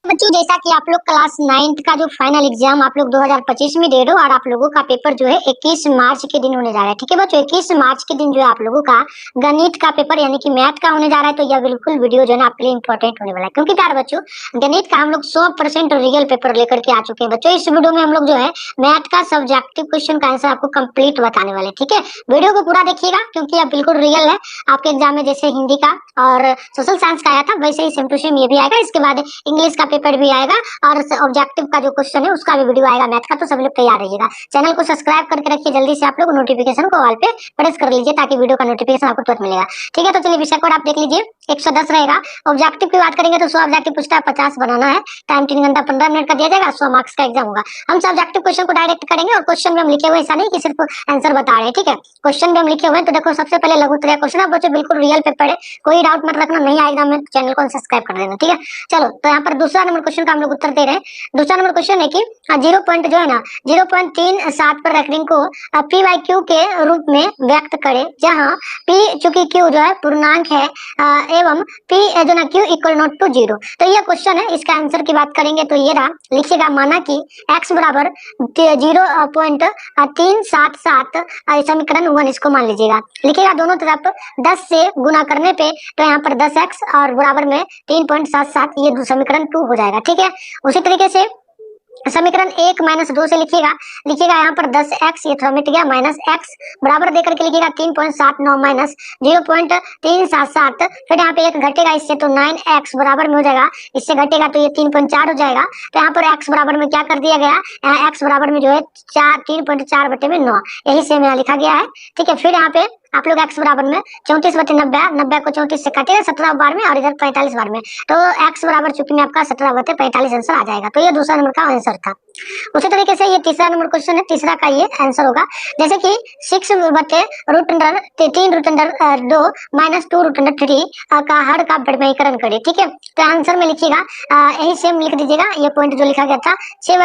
बच्चों, जैसा कि आप लोग क्लास 9th का जो फाइनल एग्जाम आप लोग 2025 में दे रहे हो और आप लोगों का पेपर जो है 21 मार्च के दिन होने जा रहा है। ठीक है बच्चों, 21 मार्च के दिन जो है आप लोगों का गणित का पेपर यानी कि मैथ का होने जा रहा है। तो यह बिल्कुल वीडियो जो है ना आपके लिए इंपॉर्टेंट होने वाला है, क्योंकि प्यारे बच्चों गणित का हम लोग 100% रियल पेपर लेकर के आ चुके हैं। बच्चों इस वीडियो में हम लोग जो है मैथ का सब्जेक्टिव क्वेश्चन का आंसर आपको कंप्लीट बताने वाले हैं। ठीक है, वीडियो को पूरा देखिएगा क्योंकि यह बिल्कुल रियल है। आपके एग्जाम में जैसे हिंदी का और सोशल साइंस का आया था वैसे ही सेम टू सेम ये भी आएगा। इसके बाद इंग्लिश का पेपर भी आएगा और ऑब्जेक्टिव का जो क्वेश्चन है उसका भी वीडियो आएगा मैथ का। तो सब लोग तैयार रहिएगा। चैनल को सब्सक्राइब करके रखिए, जल्दी से आप लोग नोटिफिकेशन को ऑल पे प्रेस कर लीजिए ताकि वीडियो का नोटिफिकेशन आपको तुरंत मिलेगा। ठीक है, तो चलिए विषय कोड आप देख लीजिए 110 रहेगा। ऑब्जेक्टिव की बात करेंगे तो 100 ऑब्जेक्टिव पूछता है, 50 बनाना है। टाइम 3 घंटा 15 मिनट का दिया जाएगा। 100 मार्क्स का एग्जाम होगा। हम सब्जेक्टिव क्वेश्चन को डायरेक्ट करेंगे और क्वेश्चन में हम लिखे हुए ऐसा नहीं कि सिर्फ आंसर बता रहे हैं। ठीक है, क्वेश्चन में हम लिखे हुए हैं। तो देखो सबसे पहले लघु उत्तरीय क्वेश्चन है बच्चों, बिल्कुल रियल पेपर है, कोई डाउट मत रखना। नहीं आएगा मैं चैनल को सब्सक्राइब कर देना। ठीक है, चलो तो यहाँ पर दूसरा नंबर क्वेश्चन का हम लोग उत्तर दे रहे हैं। दूसरा नंबर क्वेश्चन है कि 0 पॉइंट जो है ना 0.37 पर रेकरिंग को पी वाई क्यू के रूप में व्यक्त करें, जहां पी चूंकि क्यू जो है पूर्णांक है एवं पी जो ना क्यू इक्वल नॉट टू 0। तो ये क्वेश्चन है, इसका आंसर की बात करेंगे तो ये रहा। लिखिएगा माना कि x बराबर 0.377 समीकरण 1 इसको मान लीजिएगा। लिखिएगा दोनों तरफ 10 से गुना करने पे तो यहाँ पर 10x और बराबर में 3.77 ये समीकरण 2 हो जाएगा। ठीक है, उसी तरीके से समीकरण 1 माइनस 2 से लिखिएगा। लिखिएगा यहाँ पर 10x ये थोड़ा मिट गया, माइनस x बराबर देकर के लिखिएगा 3.79 माइनस 0.377। फिर यहाँ पे एक घटेगा इससे तो 9x बराबर में हो जाएगा, इससे घटेगा तो ये 3.4 हो जाएगा। तो यहाँ पर x बराबर में क्या कर दिया गया, यहाँ x बराबर में जो है 3.4 बटे में 9, यही से यहाँ लिखा गया है। ठीक है, फिर यहाँ पे आप लोग x बराबर में 34 बटे 90, 90 को 34 से काटिएगा 17 बार में और इधर 45 बार में, तो x बराबर चुकी में आपका 17 बटे 45 आंसर आ जाएगा। तो ये दूसरा नंबर का आंसर था। उसी तरीके से ये तीसरा नंबर क्वेश्चन है, तीसरा का ये आंसर होगा। जैसे कि 6 बटे root under 3 root under 2 minus 2 root under 3 का हर का वर्गीकरण करें। ठीक है, तो आंसर में लिखिएगा यही सेम लिख दीजिएगा। ये पॉइंट जो लिखा गया था 6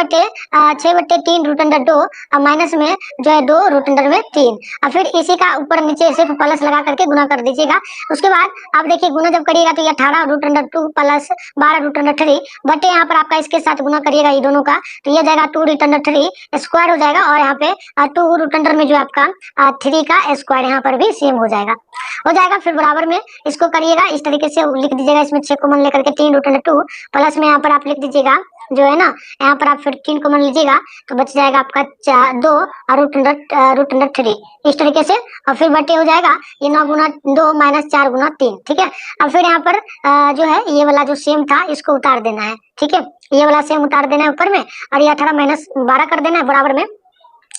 बटे 3 रूट अंडर 2 माइनस में जो है 2 रूट अंडर में 3 और फिर इसी का ऊपर नीचे सिर्फ प्लस लगा करके गुना कर दीजिएगा। उसके बाद आप देखिए गुना जब करिएगा तो ये 18 root under 2 plus 12 root under 3 बटे यहाँ पर आपका इसके साथ गुना करिएगा ये दोनों का, तो ये जाएगा 2 रूट अंडर 3 स्क्वायर हो जाएगा और यहाँ पे 2 रूट अंडर में जो आपका 3 का स्क्वायर यहाँ पर भी सेम हो जाएगा। फिर बराबर में इसको करिएगा इस तरीके से लिख दीजिएगा। इसमें 6 कॉमन लेकर के 3 रूट अंडर 2 प्लस में यहाँ पर आप लिख दीजिएगा जो है ना, यहाँ पर आप फिर 3 कॉमन लीजिएगा तो बच जाएगा आपका 2 और रूट अंडर 3 इस तरीके से, और फिर बटे हो जाएगा ये 9 गुना 2 माइनस 4 गुना 3। ठीक है, अब फिर यहाँ पर जो है ये वाला जो सेम था इसको उतार देना है। ठीक है, ये वाला सेम उतार देना है ऊपर में और ये 18 माइनस 12 कर देना है बराबर में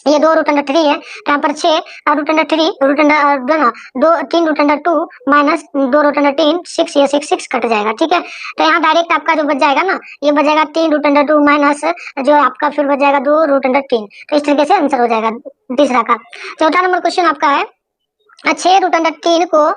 ये 2 रूट अंडर 3 है। तो यहाँ पर 6 root under 3 root under 2 3 root under 2 minus 2 root under 3 6 ये 6 कट जाएगा। ठीक है, तो यहाँ डायरेक्ट आपका जो बच जाएगा ना ये बच जाएगा 3 रूट अंडर 2 माइनस जो है आपका फिर बच जाएगा 2 रूट अंडर 3। तो इस तरीके से आंसर हो जाएगा तीसरा का। चौथा नंबर क्वेश्चन आपका है 6 रूट अंडर 3 को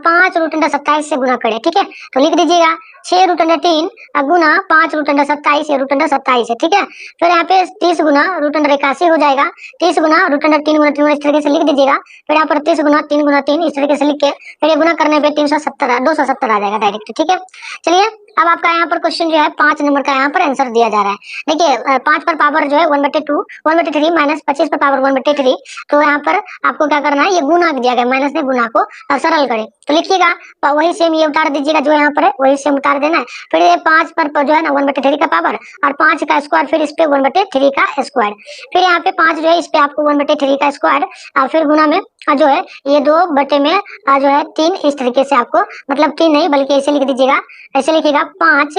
5 रूट अंडर 27 से गुना करें। ठीक है, तो लिख दीजिएगा 6 रूट अंडर 3 गुना 5 रूट अंडर 27 ये रूट अंडर 27 है। ठीक है, फिर यहाँ पे 30 गुना रूट अंडर 81 हो जाएगा। 30 गुना रूट अंडर 3 गुना 3 इस तरीके से लिख दीजिएगा। फिर यहाँ पर 30 गुना 3 गुना 3 इस तरीके से लिख के फिर ये गुना करने पे 270 आ जाएगा डायरेक्ट। ठीक है, चलिए अब आपका यहाँ पर क्वेश्चन जो है 5 नंबर का यहाँ पर आंसर दिया जा रहा है। देखिए 5 पर पावर जो है 1/2 1/3 माइनस 25 पर पावर 1/3। तो यहाँ पर आपको क्या करना है, ये गुना दिया गया, माइनस ने गुना को सरल करें। तो लिखिएगा वही सेम ये उतार दीजिएगा जो यहाँ पर है वही सेम उतार देना है। फिर ये 5 पर जो है ना 1/3 का पावर और 5 का स्क्वायर, फिर इस पे 1/3 का स्क्वायर, फिर यहाँ पे 5 जो है इस पे आपको 1/3 का स्क्वायर और फिर गुना में जो है ये 2 बटे में जो है 3 इस तरीके से आपको, मतलब 3 नहीं बल्कि ऐसे लिख दीजिएगा, ऐसे लिखिएगा 5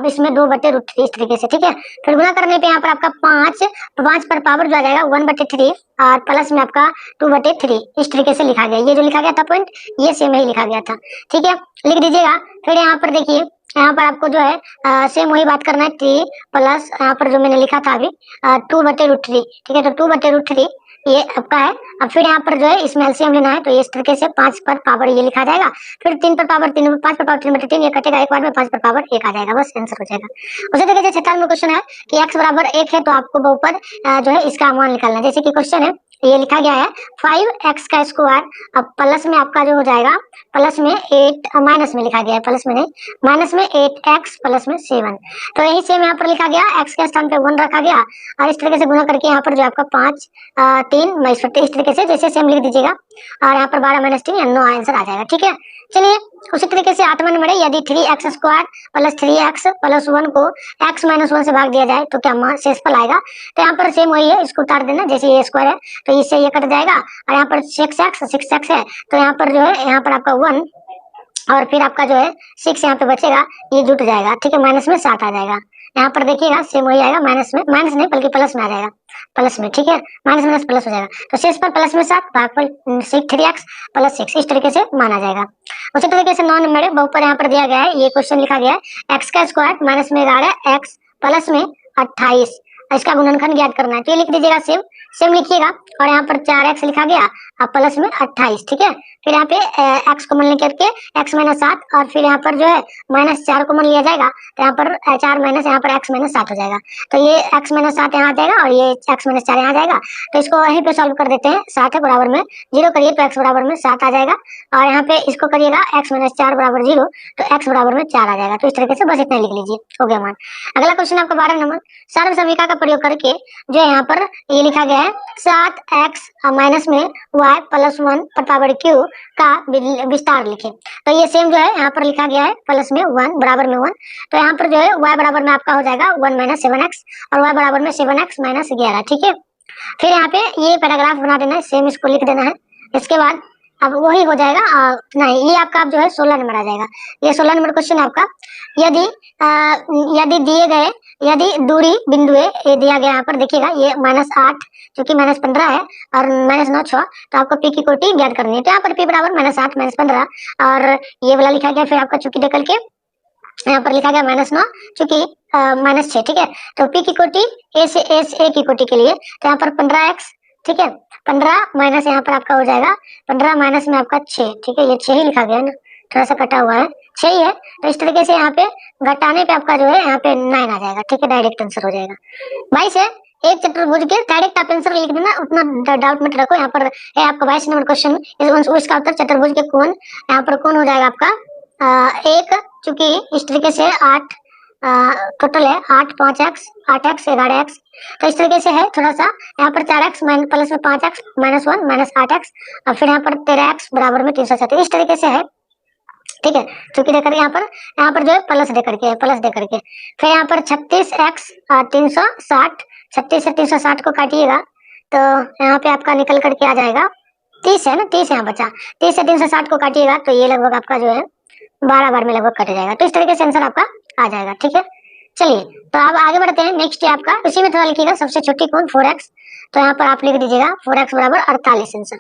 इसमें 2/√3 इस तरीके से। ठीक है, फिर गुना करने पे यहाँ पर आपका 5 पर पावर जो आ जाएगा 1/3 और प्लस में आपका 2/3 इस तरीके से लिखा गया। ये जो लिखा गया था पॉइंट ये सेम ही लिखा गया था। ठीक है, लिख दीजिएगा। फिर यहाँ पर देखिए यहाँ पर आपको जो है सेम वही बात करना है 3 प्लस यहाँ पर जो मैंने लिखा था अभी 2/√3। ठीक है, तो 2/√3 ये आपका है। अब फिर यहाँ पर जो है इसमें एलसीएम लेना है तो इस तरीके से 5 पर पावर ये लिखा जाएगा। फिर 3 पर पावर 3 5 पर पावर 3/3 ये कटेगा एक बार में 5 पर पावर 1 आ जाएगा, बस आंसर हो जाएगा। उसी तरीके से छठा नंबर क्वेश्चन है कि x बराबर 1 है तो आपको बहुपद जो है इसका मान निकालना है। जैसे कि क्वेश्चन है ये लिखा गया है 5x का स्क्वायर। अब प्लस में आपका जो हो जाएगा, प्लस में 8, माइनस में लिखा गया है, प्लस में नहीं, माइनस में 8x प्लस में 7। तो यही सेम यहाँ पर लिखा गया, x के स्थान पे 1 रखा गया और इस तरीके से गुना करके यहाँ पर जो आपका 5 3 22 इस तरीके से जैसे सेम लिख दीजिएगा और यहाँ पर 12 माइनस 3 9 आंसर आ जाएगा। ठीक है, चलिए उसी तरीके से 8वां नंबर है, यदि 3x square plus 3x plus 1 को x माइनस 1 से भाग दिया जाए तो क्या शेषफल आएगा। तो यहाँ पर सेम वही है, इसको उतार देना, जैसे ये स्क्वायर है तो इससे ये कट जाएगा और यहाँ पर 6x है तो यहाँ पर जो है यहाँ पर आपका 1 और फिर आपका जो है 6 यहाँ पे बचेगा, ये जुट जाएगा। ठीक है, माइनस में 7 आ जाएगा। यहाँ पर देखिएगा सेम वही आएगा, माइनस में, माइनस नहीं बल्कि प्लस में आ जाएगा, प्लस में। ठीक है, माइनस माइनस प्लस हो जाएगा तो शेष पर प्लस में 7 भागफल 3x प्लस 6 इस तरीके से माना जाएगा। उसी तरीके से 9 नंबर है, बहुपद यहाँ पर दिया गया है, ये क्वेश्चन लिखा गया है x का स्क्वायर माइनस में 11 x प्लस में 28 इसका गुणनखंड ज्ञात करना है। तो ये लिख दीजिएगा सेम सेम लिखिएगा और यहाँ पर 4x लिखा गया और प्लस में 28। ठीक है, फिर यहाँ पे x को मन लेकर के x माइनस 7 और फिर यहाँ पर जो है माइनस 4 को मन लिया जाएगा तो यहाँ पर 4 माइनस यहाँ पर x माइनस 7 हो जाएगा। तो ये x माइनस 7 यहाँ आ जाएगा और ये x माइनस 4 यहाँ आ जाएगा। तो इसको वहीं पे सॉल्व कर देते हैं, 7 है बराबर में 0 करिए तो x बराबर में 7 आ जाएगा और यहाँ पे इसको करिएगा x माइनस 4 बराबर 0 तो x बराबर में 4 आ जाएगा। तो इस तरीके से बस इतना लिख लीजिए, हो गया मान। अगला क्वेश्चन आपका 12 नंबर, सर्व समीकरण का प्रयोग करके जो यहाँ पर ये लिखा गया है 7x माइनस में y प्लस 1 पावर q का विस्तार लिखे। तो ये सेम जो है यहाँ पर लिखा गया है प्लस में 1 बराबर में 1। तो यहाँ पर जो है y बराबर में आपका हो जाएगा 1 माइनस 7x और y बराबर में 7x माइनस 11। ठीक है, फिर यहाँ पे ये पैराग्राफ बना देना है, सेम इसको लिख देना है। इसके बाद अब वही हो जाएगा नहीं, ये आपका अब जो है 16 नंबर आ जाएगा। ये 16 नंबर क्वेश्चन आपका, यदि यदि दिए गए, यदि दूरी बिंदु ये दिया गया यहाँ पर देखिएगा, ये -8 क्योंकि -15 है और -9 6 तो आपको p की कोटि ज्ञात करनी है। तो यहाँ पर p बराबर -8 -15 और ये वाला लिखा गया, फिर आपका चूंकि निकल के यहाँ पर लिखा गया -9 चूंकि -6। ठीक है, तो p की कोटि a की कोटि के लिए तो यहाँ पर 15x। ठीक है, 15 माइनस यहाँ पर आपका हो जाएगा 15 माइनस में आपका 6। ठीक है, ये 6 ही लिखा गया ना, थोड़ा सा कटा हुआ है, 6 ही है। तो इस तरीके से यहाँ पे घटाने पे आपका जो है यहाँ पे 9 आ जाएगा। ठीक है, डायरेक्ट आंसर हो जाएगा। 22 है, एक चतुर्भुज के डायरेक्ट आप आंसर लिख देना, उतना डाउट मत रखो। यहाँ पर है आपका 22 नंबर क्वेश्चन, इसका उत्तर चतुर्भुज के कोण, यहाँ पर कोण हो जाएगा आपका एक, चूंकि इस तरीके से 8 टोटल है 8 5x 8x 11x। तो इस तरीके से है, थोड़ा सा यहाँ पर 4x प्लस में 5x माइनस 1 माइनस 8x और फिर यहाँ पर 13x बराबर में 337 इस तरीके से है। ठीक है, चूंकि देकर यहाँ पर जो है प्लस दे करके है, प्लस दे करके। फिर यहाँ पर 36x 360, 36 से 360 को काटिएगा तो यहाँ पे आपका निकल करके आ जाएगा 30 है ना, 30 यहाँ बचा, 30 से 360 को काटिएगा तो ये लगभग आपका जो है 12 बार में लगभग कट जाएगा। तो इस तरीके से आंसर आपका आ जाएगा। ठीक है, चलिए तो अब आगे बढ़ते हैं। नेक्स्ट है आपका, उसी में थोड़ा लिखिएगा सबसे छोटी कोण 4x, तो यहाँ पर आप लिख दीजिएगा 4x बराबर 48 आंसर।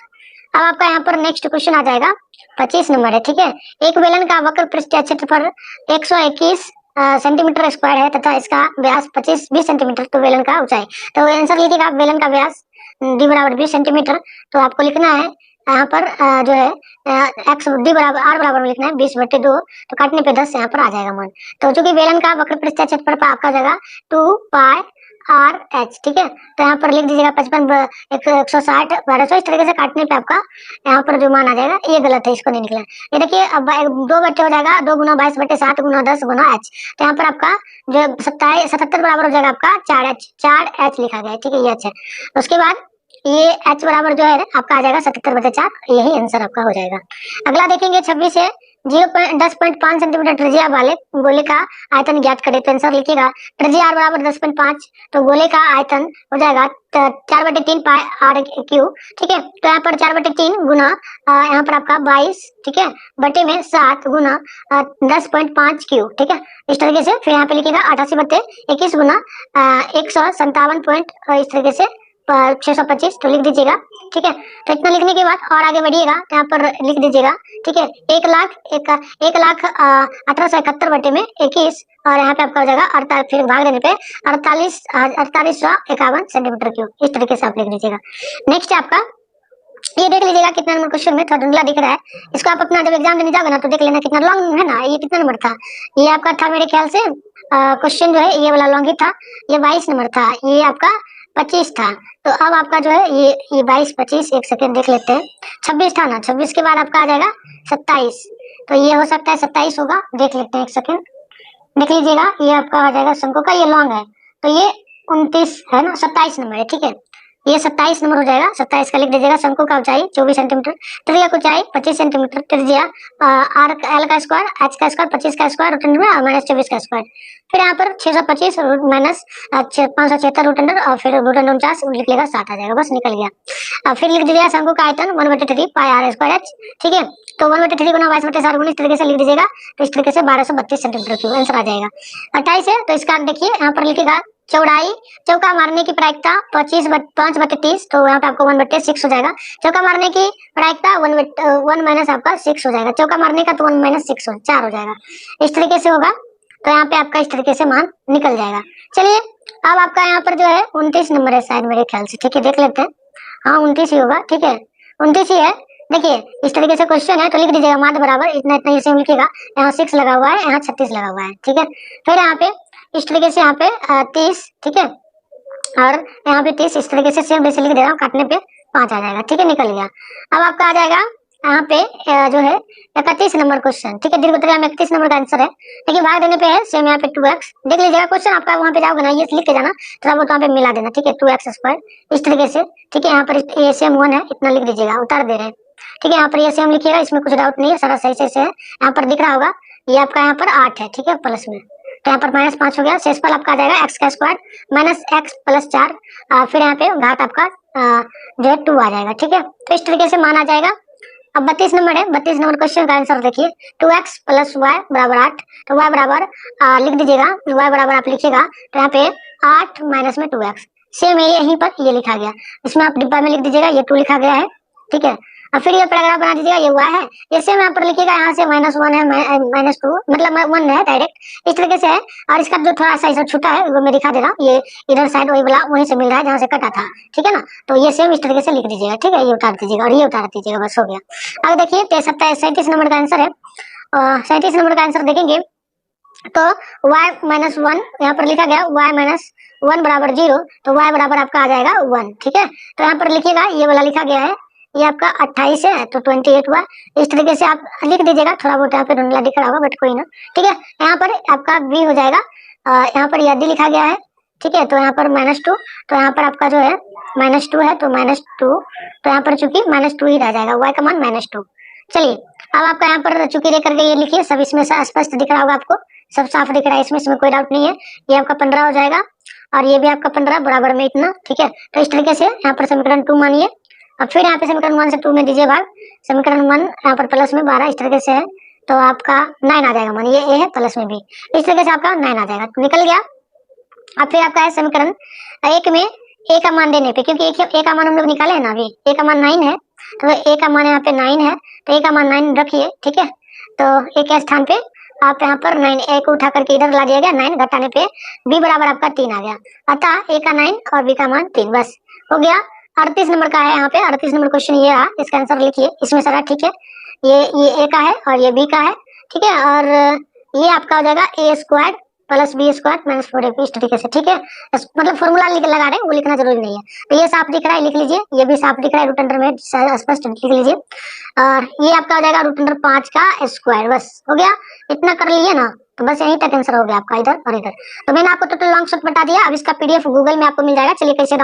अब आपका यहाँ पर नेक्स्ट क्वेश्चन आ जाएगा 25 नंबर है। ठीक है, एक बेलन का वक्र पृष्ठीय क्षेत्रफल 121 सेंटीमीटर स्क्वायर है तथा इसका व्यास 20 सेंटीमीटर, तो बेलन का ऊंचाई, तो आंसर लीजिएगा बेलन का व्यास d बराबर 20 सेंटीमीटर। तो आपको लिखना है यहाँ पर जो है x d बराबर r बराबर में लिखना है 20/2, तो काटने पे 10 यहाँ पर आ जाएगा मान। तो चूंकि बेलन का वक्र पृष्ठीय क्षेत्रफल पर आपका जाएगा 2 पाई आर एच। ठीक है, तो यहाँ पर लिख दीजिएगा 55 160 1200 इस तरीके से काटने पे आपका यहाँ पर जो मान आ जाएगा, ये गलत है, इसको नहीं निकला। ये देखिए अब 2 बटे हो जाएगा 2 गुना 22/7 गुना 10 गुना h, तो यहाँ पर आपका जो 77 बराबर हो जाएगा आपका 4h लिखा गया है। ठीक है, ये h है। उसके बाद ये h बराबर जो है आपका आ जाएगा 77/4, यही आंसर आपका हो जाएगा। अगला देखेंगे 26 है, 10.5 सेंटीमीटर त्रिज्या वाले गोले का आयतन ज्ञात करें। तो आंसर लिखिएगा त्रिज्या r बराबर 10.5, तो गोले का आयतन हो जाएगा 4/3 पाई r क्यूब। ठीक है, तो यहाँ पर 4/3 गुना यहाँ पर आपका 22, ठीक है, बटे में 7 गुना 10.5 क्यूब। ठीक है, इस तरीके से फिर यहाँ पे लिखिएगा 88/21 गुना 157 इस तरीके से 625, तो लिख दीजिएगा। ठीक है, तो इतना लिखने के बाद और आगे बढ़िएगा तो यहाँ पर लिख दीजिएगा। ठीक है, 1,1871 बटे में 21 और यहाँ पे आपका हो जाएगा 48, फिर भाग देने पे 4851 सेंटीमीटर क्यूब, इस तरीके से आप लिख दीजिएगा। नेक्स्ट आपका ये देख लीजिएगा कितना नंबर क्वेश्चन में, थोड़ा धुंधला दिख रहा है, इसको आप अपना जब एग्जाम देने जाओगे ना तो देख लेना कितना लॉन्ग है ना। ये कितना नंबर था, ये आपका था मेरे ख्याल से क्वेश्चन जो है ये वाला लॉन्ग ही था, ये 22 नंबर था। ये आपका 25 था, तो अब आपका जो है ये 22 25 एक सेकंड देख लेते हैं। 26 था ना, 26 के बाद आपका आ जाएगा 27, तो ये हो सकता है 27 होगा, देख लेते हैं एक सेकंड। देख लीजिएगा ये आपका आ जाएगा शंकु का, ये लॉन्ग है तो ये 29 है ना, 27 नंबर है, ठीक है, ये 27 नंबर हो जाएगा। 27 का लिख दीजिएगा। शंकु का ऊंचाई 24 सेंटीमीटर, त्रिज्या की ऊंचाई 25 सेंटीमीटर, त्रिज्या आर एल का स्क्वायर, एच का स्क्वायर, 25 का स्क्वायर रूट अंडर में माइनस 24 का स्क्वायर, फिर यहाँ पर 625 माइनस 576 रूट अंडर और फिर रूट अंडर 49 लिख लेगा, 7 आ जाएगा, बस निकल गया। फिर लिख दीजिएगा शंकु का आयतन 1/3 पाई आर स्क्वायर एच, ठीक है, तो 1/3 गुना 22/4 इस तरीके से लिख दीजिएगा, तो इस तरीके से 1232 सेंटीमीटर क्यूब आंसर आ जाएगा। 28 है तो इसका देखिए यहाँ पर लिखेगा चौड़ाई, चौका मारने की प्रायिकता 5/30, तो यहाँ पे आपको 1/6 हो जाएगा। चौका मारने की प्रायिकता 1 माइनस आपका 6 हो जाएगा, चौका मारने का तो 1 माइनस 6 4 हो जाएगा, इस तरीके से होगा। तो यहाँ पे आपका इस तरीके से मान निकल जाएगा। चलिए अब आपका यहाँ पर जो है 29 नंबर है शायद मेरे ख्याल से, ठीक है, देख लेते हैं। हाँ 29 ही होगा, ठीक है 29 ही है। देखिए इस तरीके से क्वेश्चन है तो लिख दीजिएगा माध्य बराबर इतना इतना, जैसे लिखिएगा, यहाँ 6 लगा हुआ है, यहाँ 36 लगा हुआ है, ठीक है। फिर यहाँ पे इस तरीके से यहाँ पे 30, ठीक है, और यहाँ पे 30 इस तरीके से सेम वैसे लिख दे रहा हूँ, काटने पे 5 आ जाएगा, ठीक है, निकल गया। अब आपका आ जाएगा यहाँ पे जो है 31 नंबर क्वेश्चन, ठीक है, दीर्घवृत्त में 31 नंबर का आंसर है, लेकिन भाग देने पे है सेम यहाँ पे 2x, देख लीजिएगा क्वेश्चन आपका, वहाँ पे जाओगे ना ये लिख के जाना, थोड़ा बहुत वहाँ पे मिला देना, ठीक है, 2x स्क्वायर इस तरीके से, ठीक है। यहाँ पर ये सेम 1 है, इतना लिख दीजिएगा, उतार दे रहे हैं, ठीक है। यहाँ पर ये सेम लिखिएगा, इसमें कुछ डाउट नहीं है, सारा सही से है। यहाँ पर दिख रहा होगा ये आपका यहाँ पर 8 है, ठीक है, प्लस में, तो यहाँ पर -5 हो गया। शेषफल आपका आ जाएगा x का स्क्वायर माइनस x प्लस 4, फिर यहाँ पे घात आपका जो है 2 आ जाएगा, ठीक है। तो इस तरीके से मान आ जाएगा। अब 32 नंबर है, 32 नंबर क्वेश्चन का आंसर देखिए, 2x प्लस वाई बराबर 8, तो y बराबर लिख दीजिएगा, y बराबर आप लिखिएगा तो यहाँ पे 8 माइनस में 2x, सेम है यहीं पर ये लिखा गया, इसमें आप डिब्बा में लिख दीजिएगा ये 2 लिखा गया है, ठीक है। और फिर ये पैराग्राफ बना दीजिएगा, ये y है, ये सेम यहाँ पर लिखिएगा, यहाँ से -1 है -2 मतलब 1 है डायरेक्ट, इस तरीके से है। और इसका जो थोड़ा सा छूटा है वो मैं दिखा दे रहा हूँ, ये इधर साइड वही वाला वहीं से मिल रहा है जहाँ से कटा था, ठीक है ना, तो ये सेम इस तरीके से लिख दीजिएगा, ठीक है, ये उतार दीजिएगा और ये उतार दीजिएगा, बस हो गया। अब देखिए 37 नंबर का आंसर है, 37 नंबर का आंसर देखेंगे तो y-1 यहाँ पर लिखा गया, y-1 बराबर 0, तो y बराबर आपका आ जाएगा 1, ठीक है। तो यहाँ पर लिखिएगा ये वाला लिखा गया है, ये आपका 28 है तो 28 हुआ, इस तरीके से आप लिख दीजिएगा, थोड़ा बहुत यहाँ पे धुंधला दिख रहा होगा बट कोई ना, ठीक है। यहाँ पर आपका b हो जाएगा, यहाँ पर यदि लिखा गया है, ठीक है, तो यहाँ पर -2, तो यहाँ पर आपका जो है -2 है तो -2, तो यहाँ पर चूंकि -2 ही रह जाएगा, y का मान -2। चलिए अब आपका यहाँ पर चूंकि रह करके ये लिखिए, सब इसमें स्पष्ट दिख रहा होगा आपको, सब साफ दिख रहा है, इसमें कोई डाउट नहीं है। ये आपका 15 हो जाएगा और ये भी आपका 15 बराबर में इतना, ठीक है। तो इस तरीके से यहाँ पर समीकरण 2 मानिए, अब फिर यहाँ पे समीकरण 1 से 2 में दीजिए भाग, समीकरण 1 यहाँ पर प्लस में 12 इस तरीके से है, तो आपका 9 आ जाएगा, मान ये ए है प्लस में भी, इस तरीके से आपका 9 आ जाएगा, तो निकल गया। अब फिर आपका है समीकरण 1 में ए का मान देने पे, क्योंकि ए का मान हम लोग निकाले है ना, अभी ए का मान 9 है, तो ए का मान यहाँ पे 9 है, तो ए का मान 9 रखिए, ठीक है। तो ए के स्थान पे आप यहाँ पर 9 ए को उठा करके इधर ला दिया गया, 9 घटाने पे बी बराबर आपका 3 आ गया, अतः ए का 9 और बी का मान 3, बस हो गया। 38 नंबर का है यहाँ पे, 38 नंबर क्वेश्चन ये रहा, इसका आंसर लिखिए इसमें सारा, ठीक है। ये ए का है और ये बी का है, ठीक है, और ये आपका हो जाएगा A square plus B square minus 4ab इस तरीके से, ठीक है। मतलब फॉर्मूला लगा रहे हैं, वो लिखना जरूरी नहीं है, तो ये साफ दिख रहा है, लिख लीजिए, ये भी साफ दिख रहा है, रूट अंडर में स्पष्ट लिख लीजिए, और ये आपका हो जाएगा रूट अंडर 5 का स्क्वायर, बस हो गया, इतना कर लिए ना, तो बस यहीं तक आंसर हो गया आपका, इधर और इधर। तो मैंने आपको टोटल लॉन्ग शॉट बता दिया, अब इसका पीडीएफ गूगल में आपको मिल जाएगा, चलिए कैसे